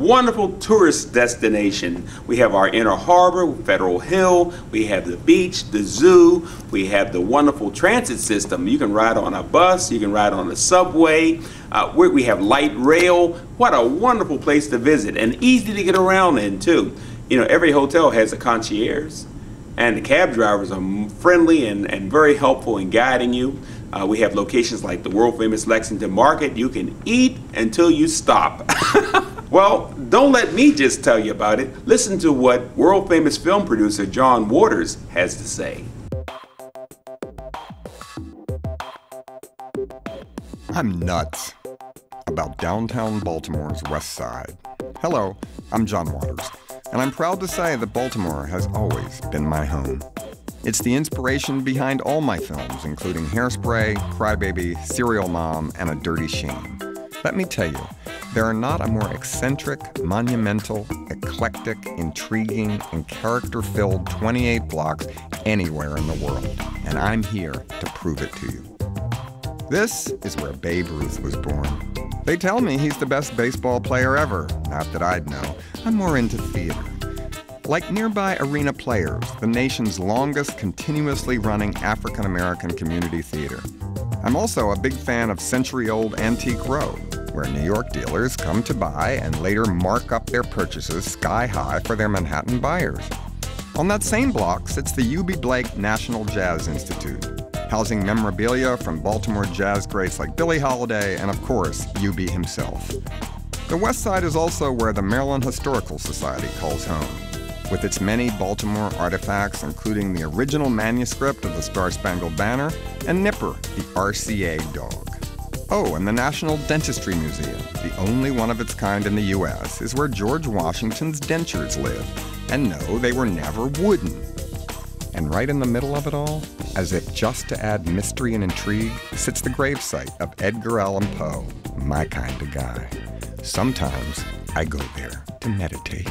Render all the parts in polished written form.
wonderful tourist destination. We have our inner harbor, Federal Hill, we have the beach, the zoo, we have the wonderful transit system. You can ride on a bus, you can ride on a subway, we have light rail. What a wonderful place to visit, and easy to get around in too. You know, every hotel has a concierge, and the cab drivers are friendly and very helpful in guiding you. We have locations like the world famous Lexington Market. You can eat until you stop. Well, don't let me just tell you about it. Listen to what world famous film producer John Waters has to say. I'm nuts about downtown Baltimore's West Side. Hello, I'm John Waters, and I'm proud to say that Baltimore has always been my home. It's the inspiration behind all my films, including Hairspray, Crybaby, Serial Mom, and A Dirty Shame. Let me tell you, there are not a more eccentric, monumental, eclectic, intriguing, and character-filled 28 blocks anywhere in the world, and I'm here to prove it to you. This is where Babe Ruth was born. They tell me he's the best baseball player ever. Not that I'd know. I'm more into theater. Like nearby Arena Players, the nation's longest continuously running African-American community theater. I'm also a big fan of century-old Antique Row, where New York dealers come to buy and later mark up their purchases sky high for their Manhattan buyers. On that same block sits the U.B. Blake National Jazz Institute, housing memorabilia from Baltimore jazz greats like Billie Holiday and, of course, U.B. himself. The West Side is also where the Maryland Historical Society calls home, with its many Baltimore artifacts, including the original manuscript of the Star-Spangled Banner and Nipper, the RCA dog. Oh, and the National Dentistry Museum, the only one of its kind in the U.S., is where George Washington's dentures live. And no, they were never wooden. And right in the middle of it all, as if just to add mystery and intrigue, sits the gravesite of Edgar Allan Poe, my kind of guy. Sometimes I go there to meditate.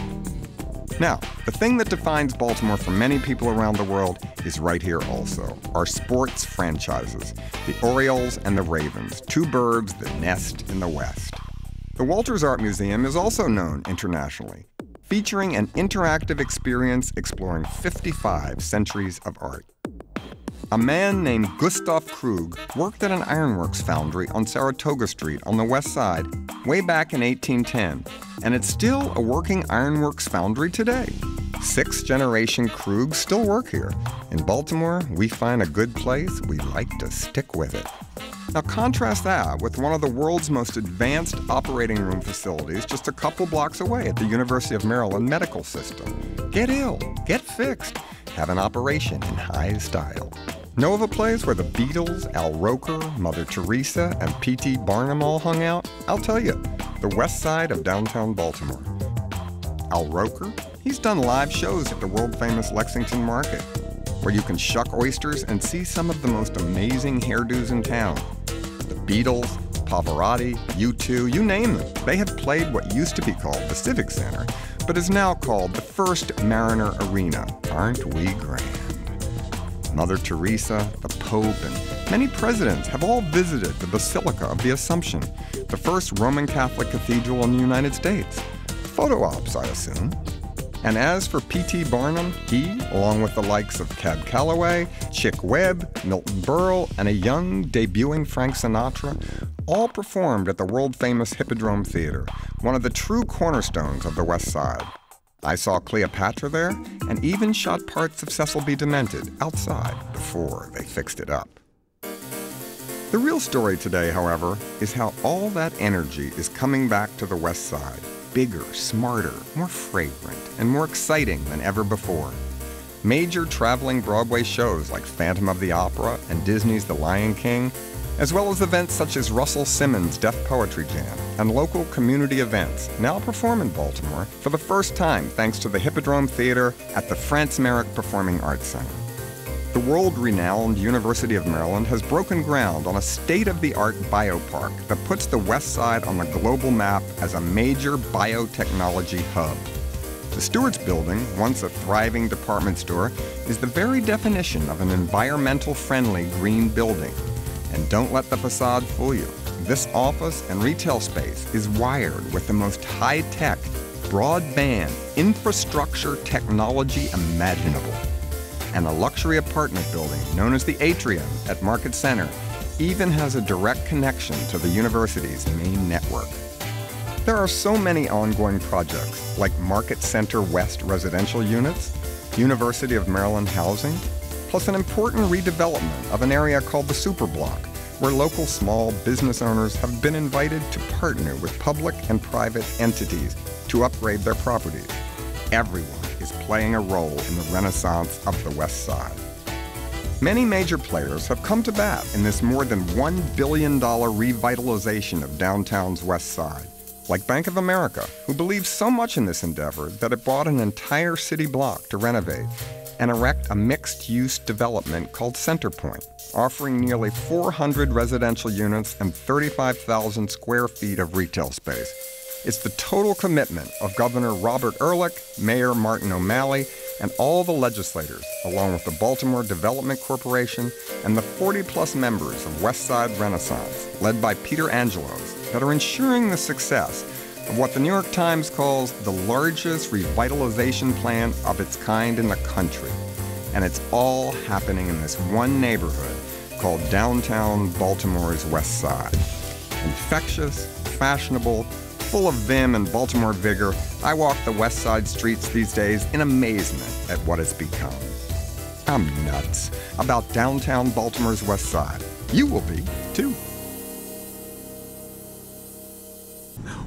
Now, the thing that defines Baltimore for many people around the world is right here also, our sports franchises, the Orioles and the Ravens, two birds that nest in the West. The Walters Art Museum is also known internationally, featuring an interactive experience exploring 55 centuries of art. A man named Gustav Krug worked at an ironworks foundry on Saratoga Street on the West Side way back in 1810, and it's still a working ironworks foundry today. 6th-generation Krugs still work here. In Baltimore, we find a good place, we like to stick with it. Now contrast that with one of the world's most advanced operating room facilities just a couple blocks away at the University of Maryland Medical System. Get ill, get fixed, have an operation in high style. Know of a place where the Beatles, Al Roker, Mother Teresa, and P.T. Barnum all hung out? I'll tell you, the West Side of downtown Baltimore. Al Roker? He's done live shows at the world-famous Lexington Market, where you can shuck oysters and see some of the most amazing hairdos in town. The Beatles, Pavarotti, U2, you name them. They have played what used to be called the Civic Center, but is now called the First Mariner Arena. Aren't we grand? Mother Teresa, the Pope, and many presidents have all visited the Basilica of the Assumption, the first Roman Catholic cathedral in the United States. Photo ops, I assume. And as for P.T. Barnum, he, along with the likes of Cab Calloway, Chick Webb, Milton Berle, and a young, debuting Frank Sinatra, all performed at the world-famous Hippodrome Theater, one of the true cornerstones of the West Side. I saw Cleopatra there, and even shot parts of Cecil B. Demented outside before they fixed it up. The real story today, however, is how all that energy is coming back to the West Side. Bigger, smarter, more fragrant, and more exciting than ever before. Major traveling Broadway shows like Phantom of the Opera and Disney's The Lion King, as well as events such as Russell Simmons' Deaf Poetry Jam and local community events now perform in Baltimore for the first time thanks to the Hippodrome Theater at the Franz Marek Performing Arts Center. The world-renowned University of Maryland has broken ground on a state-of-the-art biopark that puts the West Side on the global map as a major biotechnology hub. The Stewart's Building, once a thriving department store, is the very definition of an environmental-friendly green building. And don't let the facade fool you. This office and retail space is wired with the most high-tech broadband infrastructure technology imaginable. And a luxury apartment building known as the Atrium at Market Center even has a direct connection to the university's main network. There are so many ongoing projects like Market Center West residential units, University of Maryland housing, plus an important redevelopment of an area called the Superblock, where local small business owners have been invited to partner with public and private entities to upgrade their properties. Everyone is playing a role in the renaissance of the West Side. Many major players have come to bat in this more than $1 billion revitalization of downtown's West Side, like Bank of America, who believes so much in this endeavor that it bought an entire city block to renovate and erect a mixed-use development called Centerpoint, offering nearly 400 residential units and 35,000 square feet of retail space. It's the total commitment of Governor Robert Ehrlich, Mayor Martin O'Malley, and all the legislators, along with the Baltimore Development Corporation and the 40-plus members of West Side Renaissance, led by Peter Angelos, that are ensuring the success of what the New York Times calls the largest revitalization plan of its kind in the country. And it's all happening in this one neighborhood called downtown Baltimore's West Side. Infectious, fashionable, full of vim and Baltimore vigor, I walk the West Side streets these days in amazement at what it's become. I'm nuts about downtown Baltimore's West Side. You will be, too.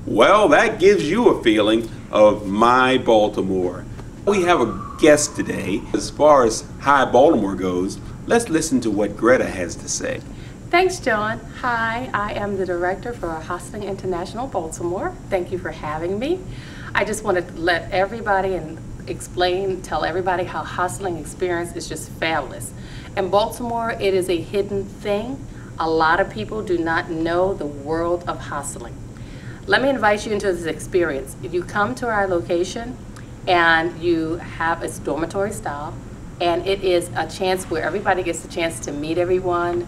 Well, that gives you a feeling of my Baltimore. We have a guest today. As far as Hi Baltimore goes, let's listen to what Greta has to say. Thanks, John. Hi, I am the director for Hostling International Baltimore. Thank you for having me. I just wanted to let everybody tell everybody how hostling experience is just fabulous. In Baltimore, it is a hidden thing. A lot of people do not know the world of hostling. Let me invite you into this experience. If you come to our location and you have a dormitory style, and it is a chance where everybody gets a chance to meet everyone.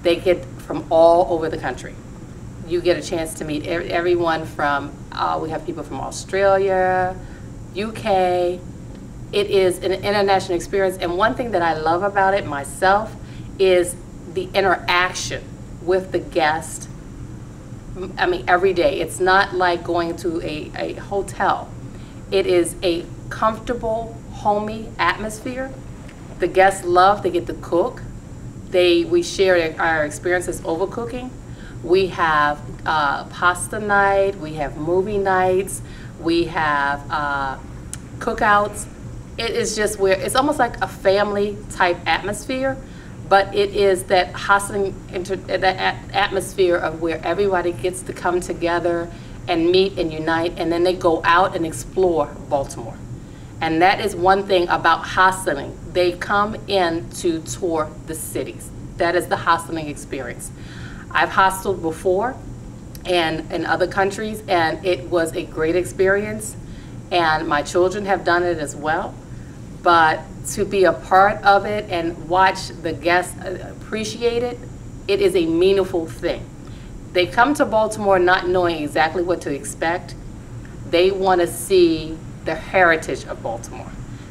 They get from all over the country. You get a chance to meet everyone from, we have people from Australia, UK. It is an international experience, and one thing that I love about it myself is the interaction with the guest. I mean, every day. It's not like going to a hotel. It is a comfortable, homey atmosphere. The guests love, they get to cook. We share our experiences overcooking. We have pasta night, we have movie nights, we have cookouts. It is just where, it's almost like a family type atmosphere, but it is that hostling, that atmosphere of where everybody gets to come together and meet and unite, and then they go out and explore Baltimore. And that is one thing about hostling. They come in to tour the cities. That is the hostling experience. I've hosteled before and in other countries, and it was a great experience. And my children have done it as well. But to be a part of it and watch the guests appreciate it, it is a meaningful thing. They come to Baltimore not knowing exactly what to expect. They want to see the heritage of Baltimore.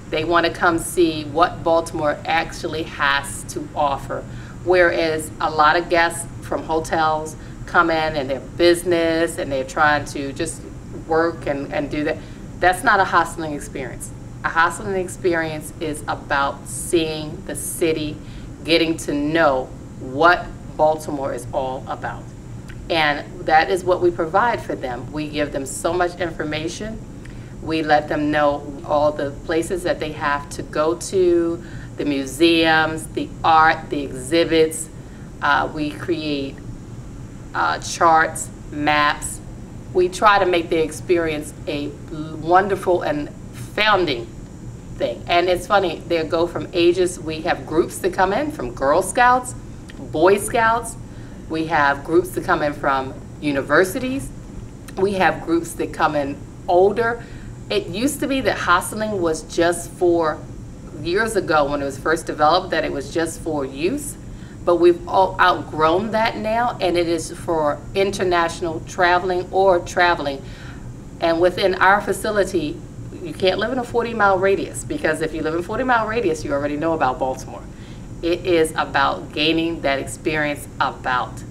They want to come see what Baltimore actually has to offer. Whereas a lot of guests from hotels come in and they're business and they're trying to just work and do that. That's not a hostling experience. A hostling experience is about seeing the city, getting to know what Baltimore is all about. And that is what we provide for them. We give them so much information. We let them know all the places that they have to go to, the museums, the art, the exhibits. We create charts, maps. We try to make the experience a wonderful and founding thing. And it's funny, they go from ages. We have groups that come in from Girl Scouts, Boy Scouts. We have groups that come in from universities. We have groups that come in older. It used to be that hostling was just for, years ago when it was first developed, that it was just for youth, but we've all outgrown that now, and it is for international traveling or traveling. And within our facility, you can't live in a 40-mile radius, because if you live in a 40-mile radius, you already know about Baltimore. It is about gaining that experience about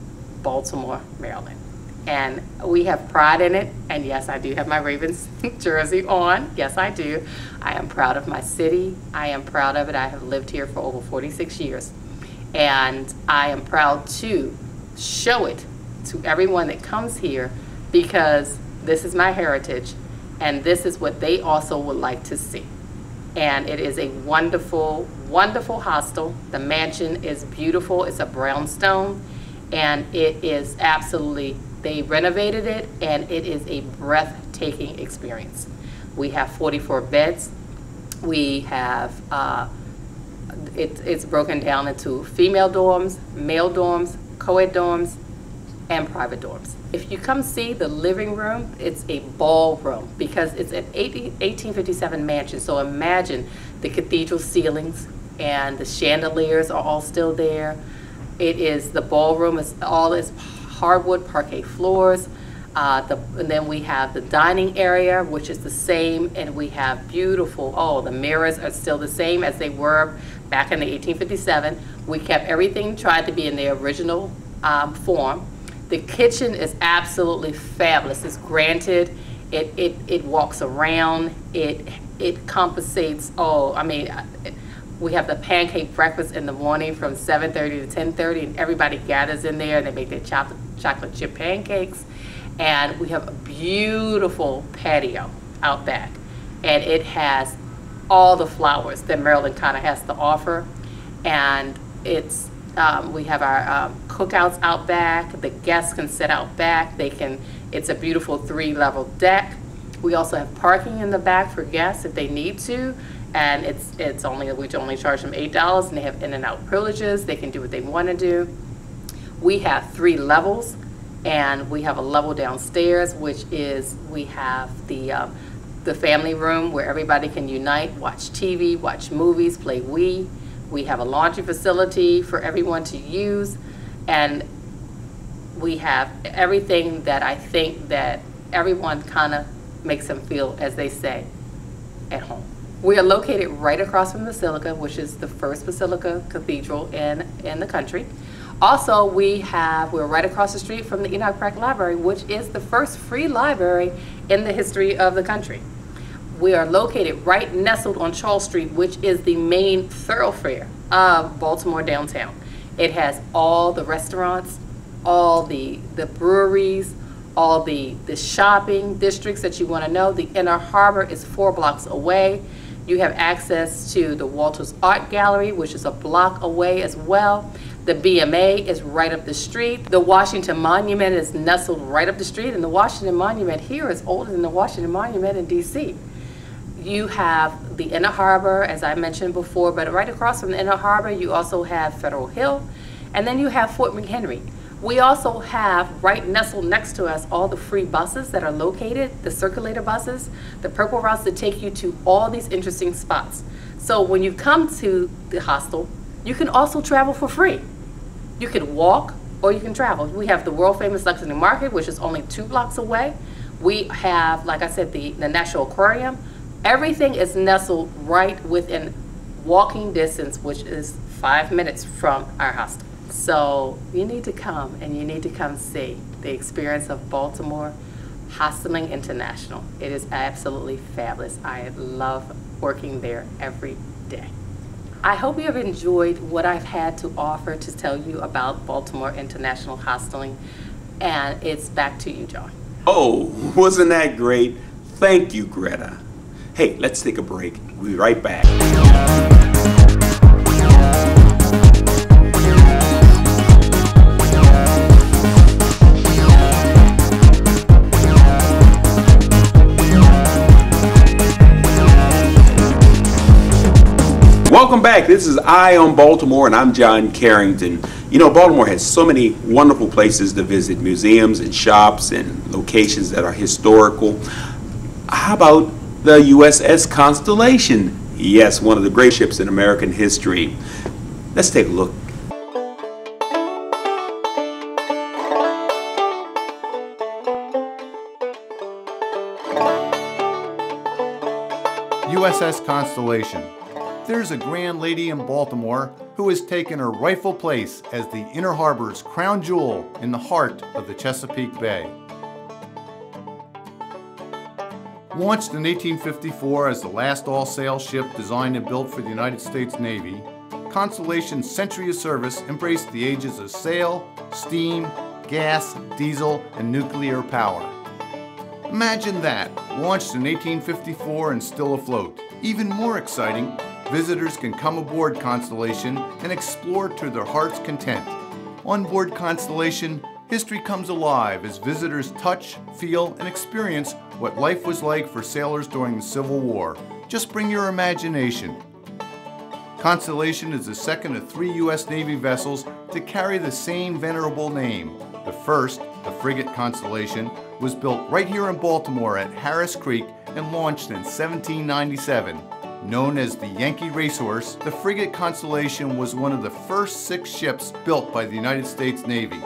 Baltimore, Maryland. And we have pride in it. And yes, I do have my Ravens jersey on. Yes, I do. I am proud of my city. I am proud of it. I have lived here for over 46 years. And I am proud to show it to everyone that comes here, because this is my heritage and this is what they also would like to see. And it is a wonderful, wonderful hostel. The mansion is beautiful. It's a brownstone, and it is absolutely, they renovated it, and it is a breathtaking experience. We have 44 beds. We have, it's broken down into female dorms, male dorms, co-ed dorms, and private dorms. If you come see the living room, it's a ballroom, because it's an 1857 mansion. So imagine the cathedral ceilings and the chandeliers are all still there. It is, the ballroom is all this hardwood parquet floors. And then we have the dining area, which is the same, and we have beautiful, the mirrors are still the same as they were back in the 1857. We kept everything, tried to be in the original form. The kitchen is absolutely fabulous. It's granted. It walks around. It compensates. We have the pancake breakfast in the morning from 7:30 to 10:30, and everybody gathers in there and they make their chocolate chip pancakes. And we have a beautiful patio out back, and it has all the flowers that Maryland kind of has to offer. And it's we have our cookouts out back. The guests can sit out back. It's a beautiful 3-level deck. We also have parking in the back for guests if they need to, and we only charge them $8, and they have in and out privileges. They can do what they want to do. We have 3 levels, and we have a level downstairs, which is we have the family room where everybody can unite, watch TV, watch movies, play Wii. We have a laundry facility for everyone to use, and we have everything that I think that everyone kind of makes them feel, as they say, at home. We are located right across from the Basilica, which is the first Basilica Cathedral in the country. Also, we're right across the street from the Enoch Pratt Library, which is the first free library in the history of the country. We are located right nestled on Charles Street, which is the main thoroughfare of Baltimore downtown. It has all the restaurants, all the breweries, all the shopping districts that you want to know. The Inner Harbor is 4 blocks away. You have access to the Walters Art Gallery, which is a block away as well. The BMA is right up the street. The Washington Monument is nestled right up the street, and the Washington Monument here is older than the Washington Monument in DC. You have the Inner Harbor, as I mentioned before, but right across from the Inner Harbor, you also have Federal Hill, and then you have Fort McHenry. We also have, right nestled next to us, all the free buses that are located, the circulator buses, the purple routes that take you to all these interesting spots. So when you come to the hostel, you can also travel for free. You can walk or you can travel. We have the world famous Lexington Market, which is only 2 blocks away. We have, like I said, the National Aquarium. Everything is nestled right within walking distance, which is 5 minutes from our hostel. So you need to come, and you need to come see the experience of Baltimore Hosteling International. It is absolutely fabulous. I love working there every day. I hope you have enjoyed what I've had to offer to tell you about Baltimore International Hosteling, and it's back to you, John. Oh, wasn't that great? Thank you, Greta. Hey, let's take a break. We'll be right back. Welcome back. This is Eye on Baltimore, and I'm John Carrington. You know, Baltimore has so many wonderful places to visit, museums and shops and locations that are historical. How about the USS Constellation? Yes, one of the great ships in American history. Let's take a look. USS Constellation. There's a grand lady in Baltimore who has taken her rightful place as the Inner Harbor's crown jewel in the heart of the Chesapeake Bay. Launched in 1854 as the last all-sail ship designed and built for the United States Navy, Constellation's century of service embraced the ages of sail, steam, gas, diesel, and nuclear power. Imagine that, launched in 1854 and still afloat. Even more exciting, visitors can come aboard Constellation and explore to their heart's content. On board Constellation, history comes alive as visitors touch, feel, and experience what life was like for sailors during the Civil War. Just bring your imagination. Constellation is the second of 3 U.S. Navy vessels to carry the same venerable name. The first, the frigate Constellation, was built right here in Baltimore at Harris Creek and launched in 1797. Known as the Yankee Racehorse, the frigate Constellation was one of the first 6 ships built by the United States Navy.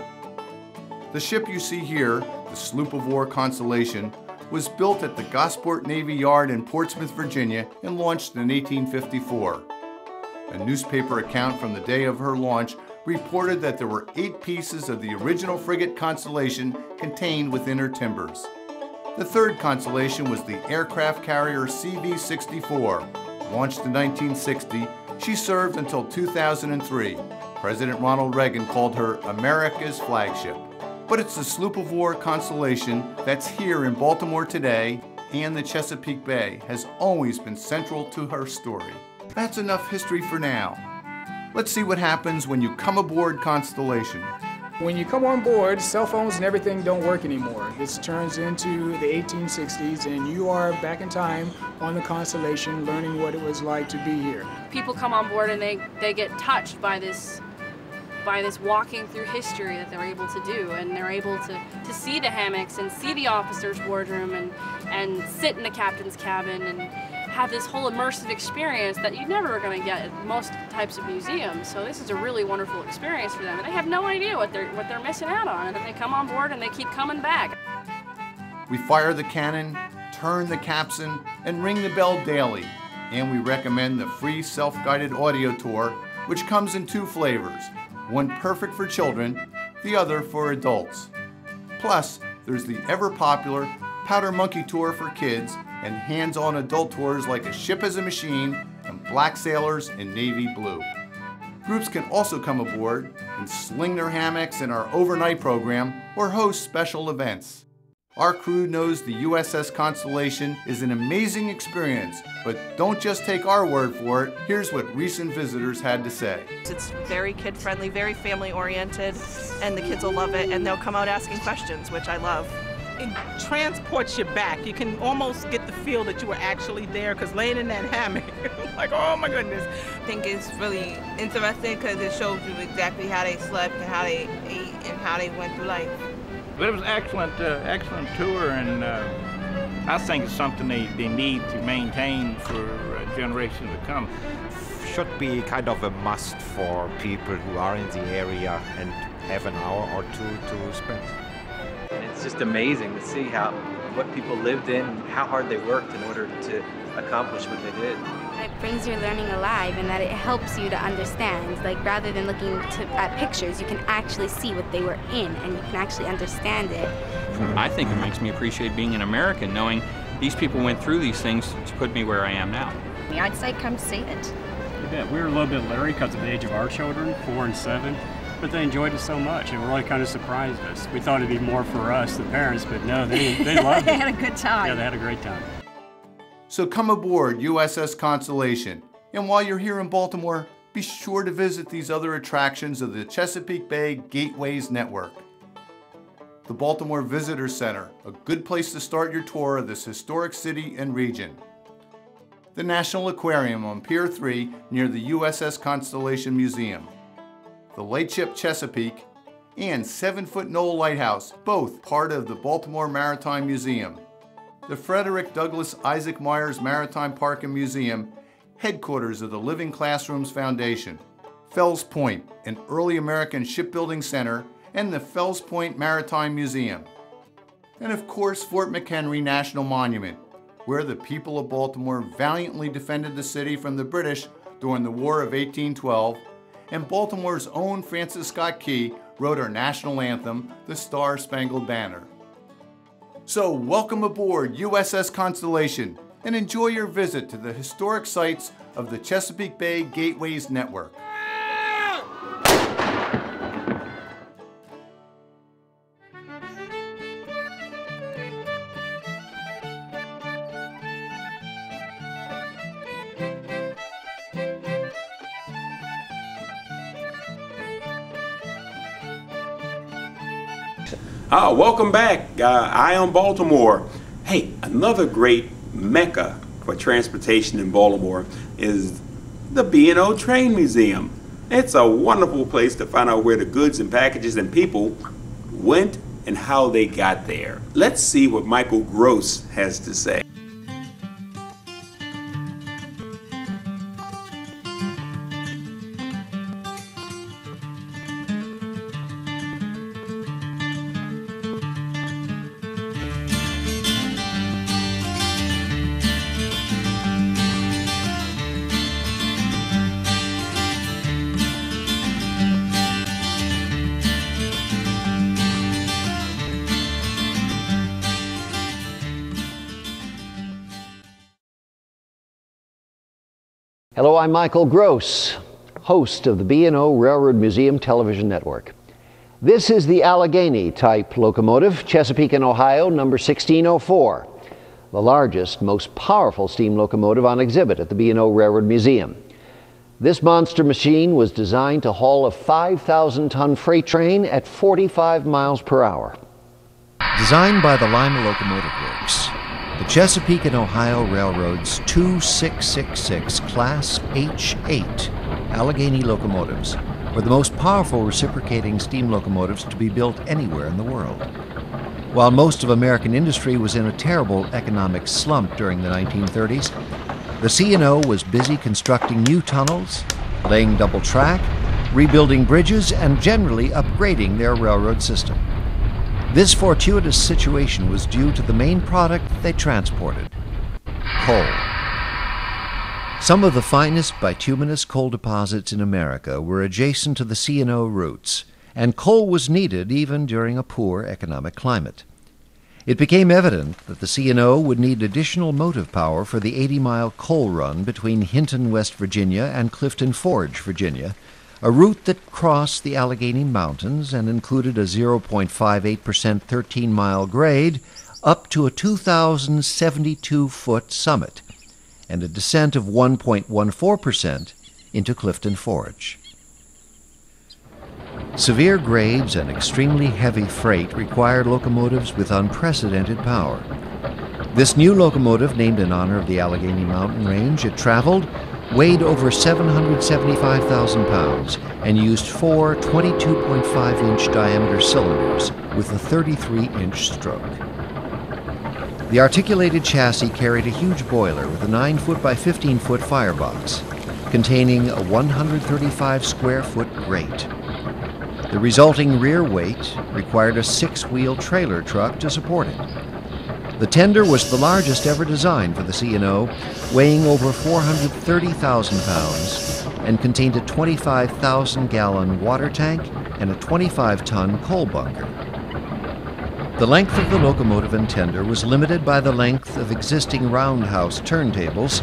The ship you see here, the sloop of war Constellation, was built at the Gosport Navy Yard in Portsmouth, Virginia, and launched in 1854. A newspaper account from the day of her launch reported that there were 8 pieces of the original frigate Constellation contained within her timbers. The third Constellation was the aircraft carrier CV-64. Launched in 1960, she served until 2003. President Ronald Reagan called her America's flagship. But it's the sloop of war Constellation that's here in Baltimore today, and the Chesapeake Bay has always been central to her story. That's enough history for now. Let's see what happens when you come aboard Constellation. When you come on board, cell phones and everything don't work anymore. This turns into the 1860s and you are back in time on the Constellation learning what it was like to be here. People come on board and they get touched by this walking through history that they're able to do, and they're able to see the hammocks and see the officer's wardroom and sit in the captain's cabin and have this whole immersive experience that you're never going to get at most types of museums. So this is a really wonderful experience for them, and they have no idea what they're missing out on, and then they come on board and they keep coming back. We fire the cannon, turn the capstan, and ring the bell daily, and we recommend the free self-guided audio tour, which comes in 2 flavors. One perfect for children, the other for adults. Plus, there's the ever-popular Powder Monkey Tour for kids and hands-on adult tours like A Ship as a Machine and Black Sailors in Navy Blue. Groups can also come aboard and sling their hammocks in our overnight program or host special events. Our crew knows the USS Constellation is an amazing experience, but don't just take our word for it. Here's what recent visitors had to say. It's very kid-friendly, very family-oriented, and the kids will love it, and they'll come out asking questions, which I love. It transports you back. You can almost get the feel that you were actually there, because laying in that hammock, like, oh my goodness. I think it's really interesting because it shows you exactly how they slept and how they ate and how they went through life. But it was an excellent tour, and I think it's something they need to maintain for generations to come. Should be kind of a must for people who are in the area and have an hour or 2 to spend. It's just amazing to see what people lived in, how hard they worked in order to accomplish what they did. It brings your learning alive, and that it helps you to understand. Like, rather than looking at pictures, you can actually see what they were in, and you can actually understand it. I think it makes me appreciate being an American, knowing these people went through these things to put me where I am now. I'd say come see it. Yeah, we were a little bit leery because of the age of our children, 4 and 7, but they enjoyed it so much. It really kind of surprised us. We thought it'd be more for us, the parents, but no, they loved it. They had a good time. Yeah, they had a great time. So come aboard USS Constellation. And while you're here in Baltimore, be sure to visit these other attractions of the Chesapeake Bay Gateways Network. The Baltimore Visitor Center, a good place to start your tour of this historic city and region. The National Aquarium on Pier 3 near the USS Constellation Museum. The Lightship Chesapeake and 7-Foot Knoll Lighthouse, both part of the Baltimore Maritime Museum. The Frederick Douglass Isaac Myers Maritime Park and Museum, headquarters of the Living Classrooms Foundation. Fells Point, an early American shipbuilding center, and the Fells Point Maritime Museum. And of course, Fort McHenry National Monument, where the people of Baltimore valiantly defended the city from the British during the War of 1812, and Baltimore's own Francis Scott Key wrote our national anthem, the Star-Spangled Banner. So welcome aboard USS Constellation and enjoy your visit to the historic sites of the Chesapeake Bay Gateways Network. Welcome back. I am Baltimore. Hey, another great mecca for transportation in Baltimore is the B&O Train Museum. It's a wonderful place to find out where the goods and packages and people went and how they got there. Let's see what Michael Gross has to say. Hello, I'm Michael Gross, host of the B&O Railroad Museum Television Network. This is the Allegheny type locomotive, Chesapeake and Ohio, number 1604, the largest, most powerful steam locomotive on exhibit at the B&O Railroad Museum. This monster machine was designed to haul a 5,000-ton freight train at 45 miles per hour. Designed by the Lima Locomotive Works, the Chesapeake and Ohio Railroad's 2666 Class H8 Allegheny locomotives were the most powerful reciprocating steam locomotives to be built anywhere in the world. While most of American industry was in a terrible economic slump during the 1930s, the C&O was busy constructing new tunnels, laying double track, rebuilding bridges, and generally upgrading their railroad system. This fortuitous situation was due to the main product they transported: coal. Some of the finest bituminous coal deposits in America were adjacent to the C&O routes, and coal was needed even during a poor economic climate. It became evident that the C&O would need additional motive power for the 80-mile coal run between Hinton, West Virginia, and Clifton Forge, Virginia, a route that crossed the Allegheny Mountains and included a 0.58% 13-mile grade up to a 2,072-foot summit and a descent of 1.14% into Clifton Forge. Severe grades and extremely heavy freight required locomotives with unprecedented power. This new locomotive, named in honor of the Allegheny Mountain Range it traveled, weighed over 775,000 pounds and used four 22.5-inch diameter cylinders with a 33-inch stroke. The articulated chassis carried a huge boiler with a 9-foot by 15-foot firebox containing a 135-square-foot grate. The resulting rear weight required a 6-wheel trailer truck to support it. The tender was the largest ever designed for the C&O, weighing over 430,000 pounds and contained a 25,000-gallon water tank and a 25-ton coal bunker. The length of the locomotive and tender was limited by the length of existing roundhouse turntables,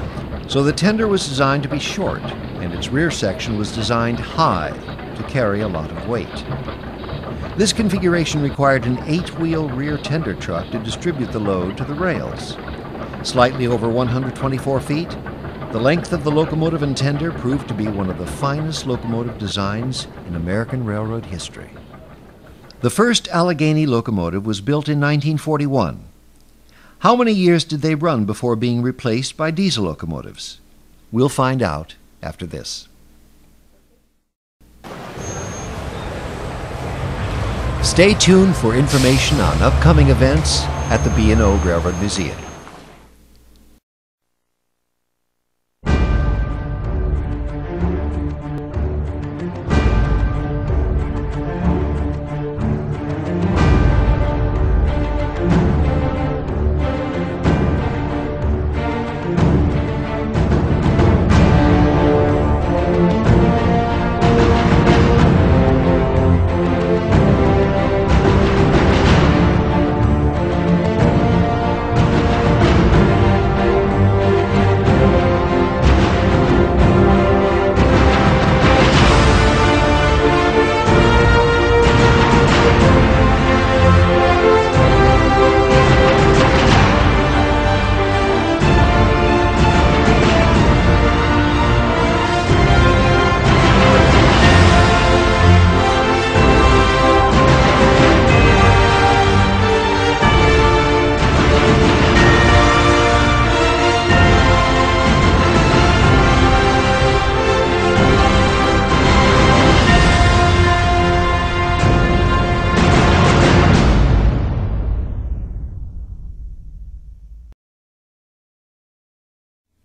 so the tender was designed to be short, and its rear section was designed high to carry a lot of weight. This configuration required an 8-wheel rear tender truck to distribute the load to the rails. Slightly over 124 feet, the length of the locomotive and tender proved to be one of the finest locomotive designs in American railroad history. The first Allegheny locomotive was built in 1941. How many years did they run before being replaced by diesel locomotives? We'll find out after this. Stay tuned for information on upcoming events at the B&O Railroad Museum.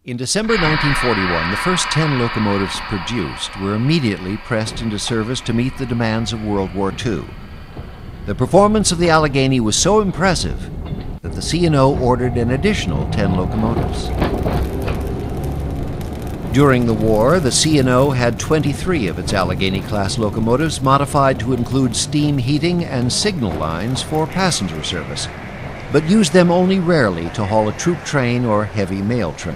In December 1941, the first 10 locomotives produced were immediately pressed into service to meet the demands of World War II. The performance of the Allegheny was so impressive that the C&O ordered an additional 10 locomotives. During the war, the C&O had 23 of its Allegheny-class locomotives modified to include steam heating and signal lines for passenger service, but used them only rarely to haul a troop train or heavy mail train.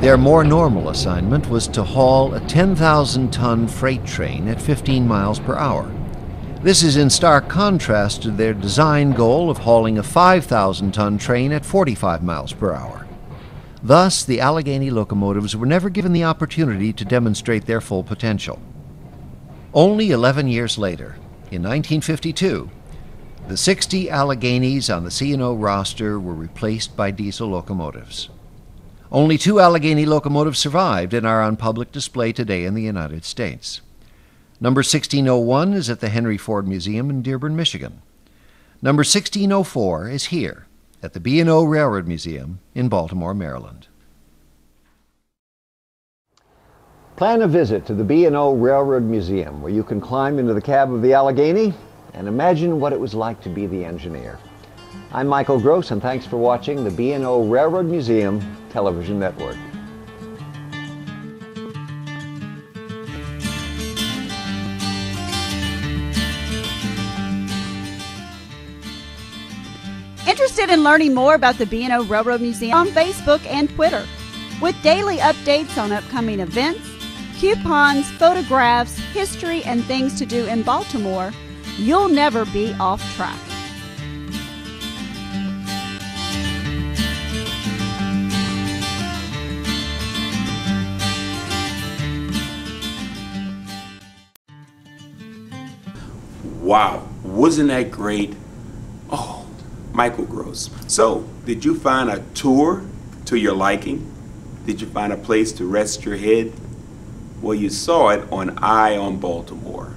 Their more normal assignment was to haul a 10,000-ton freight train at 15 miles per hour. This is in stark contrast to their design goal of hauling a 5,000-ton train at 45 miles per hour. Thus, the Allegheny locomotives were never given the opportunity to demonstrate their full potential. Only 11 years later, in 1952, the 60 Alleghenies on the C&O roster were replaced by diesel locomotives. Only 2 Allegheny locomotives survived and are on public display today in the United States. Number 1601 is at the Henry Ford Museum in Dearborn, Michigan. Number 1604 is here at the B&O Railroad Museum in Baltimore, Maryland. Plan a visit to the B&O Railroad Museum, where you can climb into the cab of the Allegheny and imagine what it was like to be the engineer. I'm Michael Gross, and thanks for watching the B&O Railroad Museum Television Network. Interested in learning more about the B&O Railroad Museum? On Facebook and Twitter, with daily updates on upcoming events, coupons, photographs, history, and things to do in Baltimore, you'll never be off track. Wow, wasn't that great? Oh, Michael Gross. So, did you find a tour to your liking? Did you find a place to rest your head? Well, you saw it on Eye on Baltimore.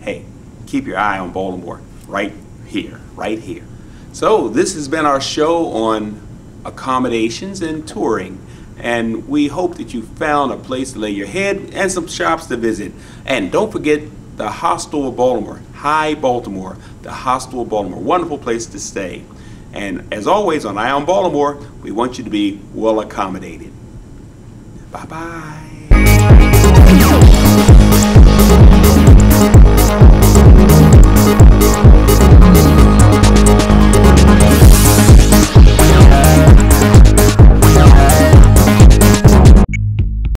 Hey, keep your eye on Baltimore right here, right here. So, this has been our show on accommodations and touring. And we hope that you found a place to lay your head and some shops to visit. And don't forget the Hostel of Baltimore, High Baltimore, the Hostel of Baltimore, wonderful place to stay. And as always on Eye on Baltimore, we want you to be well accommodated. Bye-bye.